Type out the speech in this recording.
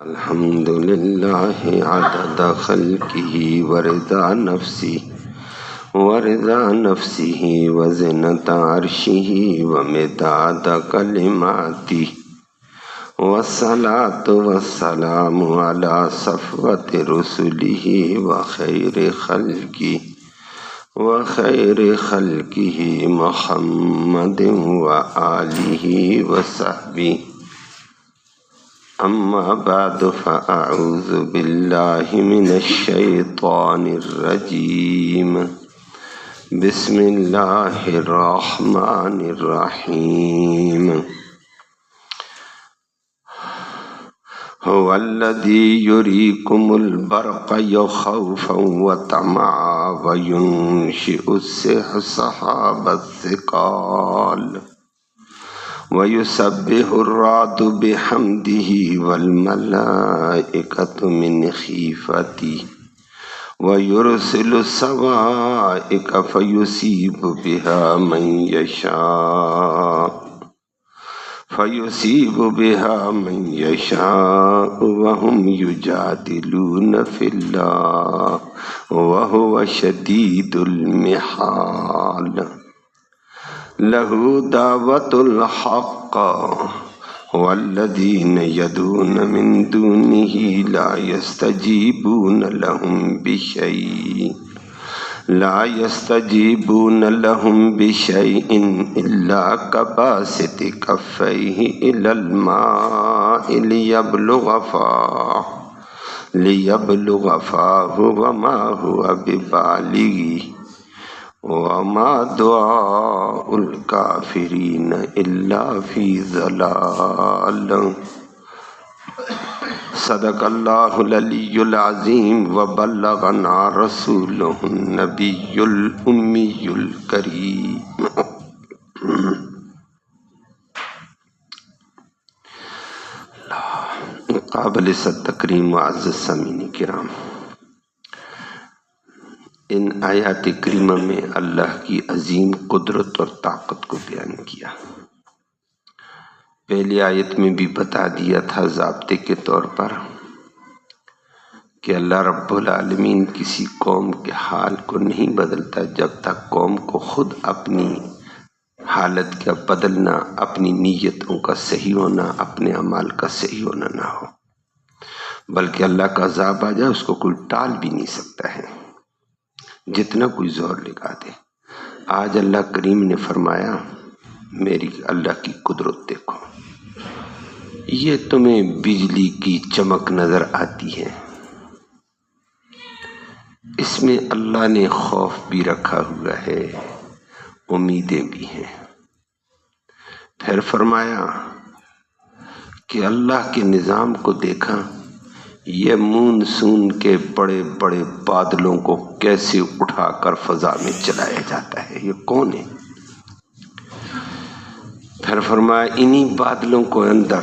الحمد للہ عدد خلقہ ورضا نفسہ وزنۃ عرشہ ومداد کلماتہ والصلاة والسلام علی صفوۃ رسلہ وخیر خلقہ محمد وآلہ وصحبہ اما بعد فاعوذ باللہ من الشیطان الرجیم بسم اللہ الرحمن الرحیم هو الذی یریکم البرق خوفا وطمعا وینشئ السحاب الثقال وَيُسَبِّحُ الرَّعْدُ بِحَمْدِهِ وَالْمَلَائِكَةُ مِنْ خِيفَتِهِ وَيُرْسِلُ الصَّوَاعِقَ فَيُصِيبُ بِهَا مَنْ يَشَاءُ وَهُمْ يُجَادِلُونَ فِي اللَّهِ وَهُوَ شَدِيدُ الْمِحَالِ لَهُ دَعْوَةُ الْحَقِّ وَالَّذِينَ يَدْعُونَ مِن دُونِهِ لَا يَسْتَجِيبُونَ لَهُم بِشَيْءٍ إِلَّا كَبَاسِطِ كَفَّيْهِ إِلَى الْمَاءِ لِيَبْلُغَ فَاهُ وَمَا هُوَ بِبَالِغِهِ وَمَا دُعَاءُ الْكَافِرِينَ إِلَّا فِي ضَلَالٍ صدق اللہ العلی العظیم وبلغنا رسولہ النبی الامی الکریم قابل صد تکریم معزز سامعین کرام، ان آیات کریمہ میں اللہ کی عظیم قدرت اور طاقت کو بیان کیا۔ پہلی آیت میں بھی بتا دیا تھا ضابطے کے طور پر کہ اللہ رب العالمین کسی قوم کے حال کو نہیں بدلتا جب تک قوم کو خود اپنی حالت کا بدلنا، اپنی نیتوں کا صحیح ہونا، اپنے اعمال کا صحیح ہونا نہ ہو، بلکہ اللہ کا عذاب آ جائے اس کو کوئی ٹال بھی نہیں سکتا ہے جتنا کوئی زور لگا دے۔ آج اللہ کریم نے فرمایا میری اللہ کی قدرت دیکھو، یہ تمہیں بجلی کی چمک نظر آتی ہے، اس میں اللہ نے خوف بھی رکھا ہوا ہے، امیدیں بھی ہیں۔ پھر فرمایا کہ اللہ کے نظام کو دیکھا، یہ مونسون کے بڑے بڑے بادلوں کو کیسے اٹھا کر فضا میں چلایا جاتا ہے، یہ کون ہے؟ پھر فرمایا انہی بادلوں کو اندر